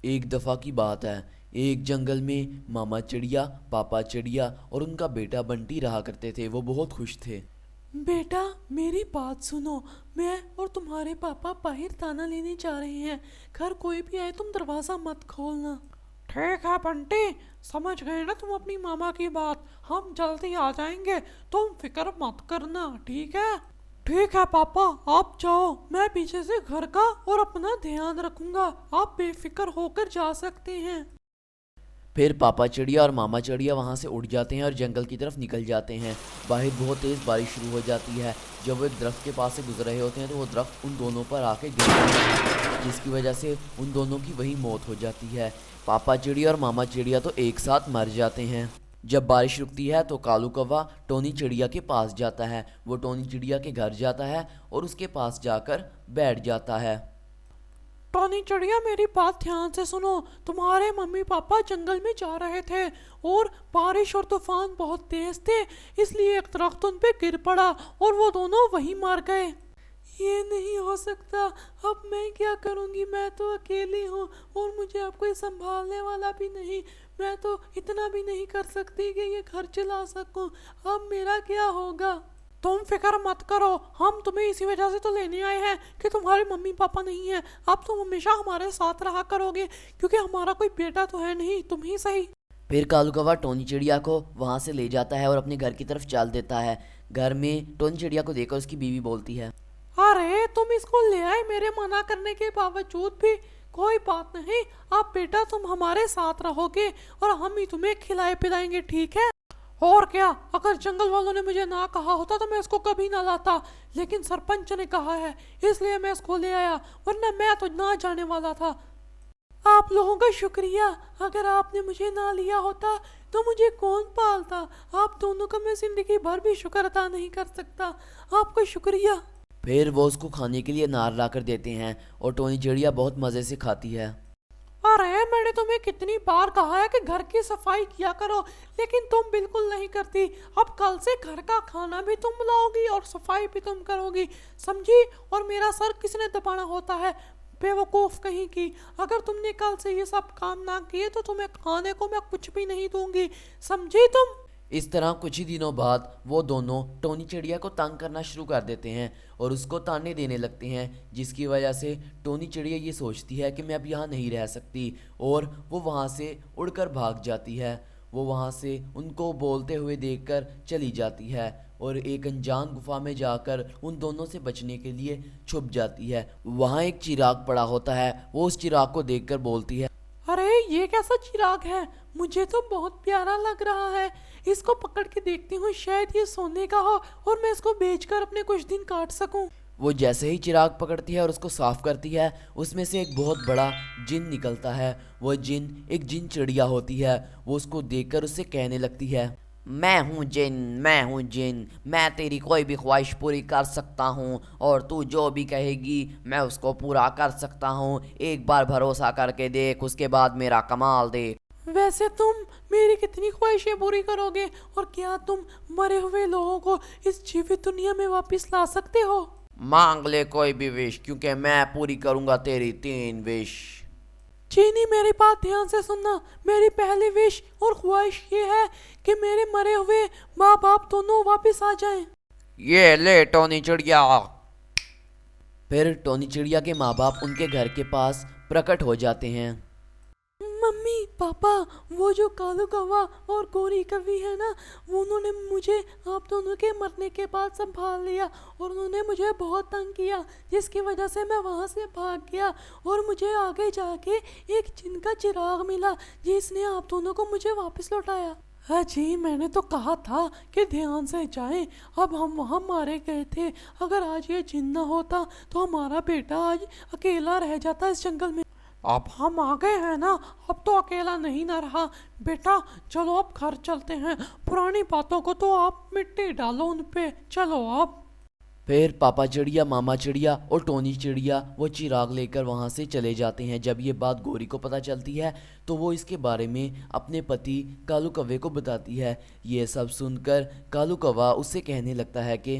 ایک دفعہ کی بات ہے، ایک جنگل میں ماما چڑیا، پاپا چڑیا اور ان کا بیٹا بنٹی رہا کرتے تھے۔ وہ بہت خوش تھے۔ بیٹا میری بات سنو، میں اور تمہارے پاپا باہر دانا لینے جا رہے ہیں، گھر کوئی بھی آئے تم دروازہ مت کھولنا۔ ٹھیک ہے بنٹی، سمجھ گئے نا تم اپنی ماما کی بات، ہم جلدی آ جائیں گے، تم فکر مت کرنا، ٹھیک ہے؟ ٹھیک ہے پاپا، آپ جاؤ، میں پیچھے سے گھر کا اور اپنا دھیان رکھوں گا، آپ بے فکر ہو کر جا سکتے ہیں۔ پھر پاپا چڑیا اور ماما چڑیا وہاں سے اڑ جاتے ہیں اور جنگل کی طرف نکل جاتے ہیں۔ باہر بہت تیز بارش شروع ہو جاتی ہے۔ جب وہ ایک درخت کے پاس سے گزر رہے ہوتے ہیں تو وہ درخت ان دونوں پر آ کے گر جاتا ہے، جس کی وجہ سے ان دونوں کی وہی موت ہو جاتی ہے۔ پاپا چڑیا اور ماما چڑیا تو ایک ساتھ مر جاتے ہیں۔ جب بارش رکتی ہے تو کالو کوا ٹونی چڑیا کے پاس جاتا ہے۔ وہ ٹونی چڑیا کے گھر جاتا ہے اور اس کے پاس جا کر بیٹھ جاتا ہے۔ ٹونی چڑیا میری بات دھیان سے سنو، تمہارے ممی پاپا جنگل میں جا رہے تھے اور بارش اور طوفان بہت تیز تھے، اس لیے ایک درخت ان پہ گر پڑا اور وہ دونوں وہیں مر گئے۔ یہ نہیں ہو سکتا، اب میں کیا کروں گی؟ میں تو اکیلی ہوں اور مجھے اب کوئی سنبھالنے والا بھی نہیں، میں تو اتنا بھی نہیں کر سکتی کہ یہ گھر چلا سکوں، اب میرا کیا ہوگا؟ تم فکر مت کرو، ہم تمہیں اسی وجہ سے تو لینے آئے ہیں کہ تمہارے ممی پاپا نہیں ہیں، اب تم ہمیشہ ہمارے ساتھ رہا کرو گے، کیونکہ ہمارا کوئی بیٹا تو ہے نہیں، تم ہی صحیح۔ پھر کالو کوا ٹونی چڑیا کو وہاں سے لے جاتا ہے اور اپنے گھر کی طرف چال دیتا ہے۔ گھر میں ٹونی چڑیا کو دیکھ کر اس کی بیوی بولتی ہے، ارے تم اس کو لے آئے میرے منع کرنے کے باوجود بھی، کوئی بات نہیں، اب بیٹا تم ہمارے ساتھ رہو گے اور ہم ہی تمہیں کھلائے پلائیں گے، ٹھیک ہے؟ اور کیا، اگر جنگل والوں نے مجھے نہ کہا ہوتا تو میں اس کو کبھی نہ لاتا، لیکن سرپنچ نے کہا ہے اس لیے میں اس کو لے آیا، ورنہ میں تو نہ جانے والا تھا۔ آپ لوگوں کا شکریہ، اگر آپ نے مجھے نہ لیا ہوتا تو مجھے کون پالتا؟ آپ دونوں کا میں زندگی بھر بھی شکر ادا نہیں کر سکتا، آپ کا شکریہ۔ پھر وہ اس کو کھانے کے لیے انار لا کر دیتے ہیں اور ٹونی چڑیا بہت مزے سے کھاتی ہے۔ ارے میں نے تمہیں کتنی بار کہا ہے کہ گھر کی صفائی کیا کرو، لیکن تم بالکل نہیں کرتی، اب کل سے گھر کا کھانا بھی تم لاؤ گی اور صفائی بھی تم کرو گی، سمجھی؟ اور میرا سر کس نے دبانا ہوتا ہے، بے وقوف کہیں کی، اگر تم نے کل سے یہ سب کام نہ کیے تو تمہیں کھانے کو میں کچھ بھی نہیں دوں گی، سمجھی تم؟ اس طرح کچھ ہی دنوں بعد وہ دونوں ٹونی چڑیا کو تنگ کرنا شروع کر دیتے ہیں اور اس کو تانے دینے لگتے ہیں، جس کی وجہ سے ٹونی چڑیا یہ سوچتی ہے کہ میں اب یہاں نہیں رہ سکتی اور وہ وہاں سے اڑ کر بھاگ جاتی ہے۔ وہ وہاں سے ان کو بولتے ہوئے دیکھ کر چلی جاتی ہے اور ایک انجان گفا میں جا کر ان دونوں سے بچنے کے لیے چھپ جاتی ہے۔ وہاں ایک چراغ پڑا ہوتا ہے، وہ اس چراغ کو دیکھ کر بولتی ہے، ارے یہ کیسا چراغ ہے؟ مجھے تو بہت پیارا لگ رہا ہے، اس کو پکڑ کے دیکھتی ہوں، شاید یہ سونے کا ہو اور میں اس کو بیچ کر اپنے کچھ دن کاٹ سکوں۔ وہ جیسے ہی چراغ پکڑتی ہے اور اس کو صاف کرتی ہے، اس میں سے ایک بہت بڑا جن نکلتا ہے۔ وہ جن ایک جن چڑیا ہوتی ہے۔ وہ اس کو دیکھ کر اس سے کہنے لگتی ہے، میں ہوں جن، میں ہوں جن، میں تیری کوئی بھی خواہش پوری کر سکتا ہوں اور تو جو بھی کہے گی میں اس کو پورا کر سکتا ہوں، ایک بار بھروسہ کر کے دیکھ، اس کے بعد میرا کمال دیکھ۔ ویسے تم میری کتنی خواہشیں پوری کرو گے، اور کیا تم مرے ہوئے لوگوں کو اس جیوت دنیا میں واپس لا سکتے ہو؟ مانگ لے کوئی بھی وش، کیونکہ میں پوری کروں گا تیری 3 وش۔ چینی میری بات دھیان سے سننا، میری پہلی وش اور خواہش یہ ہے کہ میرے مرے ہوئے ماں باپ دونوں واپس آ جائیں۔ یہ لے ٹونی چڑیا۔ پھر ٹونی چڑیا کے ماں باپ ان کے گھر کے پاس پرکٹ ہو جاتے ہیں۔ ممی پاپا، وہ جو کالو کوا اور گوری کوی ہے نا، وہ انہوں نے مجھے آپ دونوں کے مرنے کے بعد سنبھال لیا اور انہوں نے مجھے بہت تنگ کیا، جس کی وجہ سے میں وہاں سے بھاگ گیا اور مجھے آگے جا کے ایک جن کا چراغ ملا جس نے آپ دونوں کو مجھے واپس لوٹایا۔ ہاں جی، میں نے تو کہا تھا کہ دھیان سے جائیں، اب ہم وہاں مارے گئے تھے، اگر آج یہ جن نہ ہوتا تو ہمارا بیٹا آج اکیلا رہ جاتا اس جنگل میں۔ اب ہم آ گئے ہیں نا، اب تو اکیلا نہیں نہ رہا بیٹا، چلو اب گھر چلتے ہیں، پرانی باتوں کو تو آپ مٹی ڈالو ان پہ، چلو اب۔ پھر پاپا چڑیا، ماما چڑیا اور ٹونی چڑیا وہ چراغ لے کر وہاں سے چلے جاتے ہیں۔ جب یہ بات گوری کو پتہ چلتی ہے تو وہ اس کے بارے میں اپنے پتی کالو کوے کو بتاتی ہے۔ یہ سب سن کر کالو کوا اس سے کہنے لگتا ہے کہ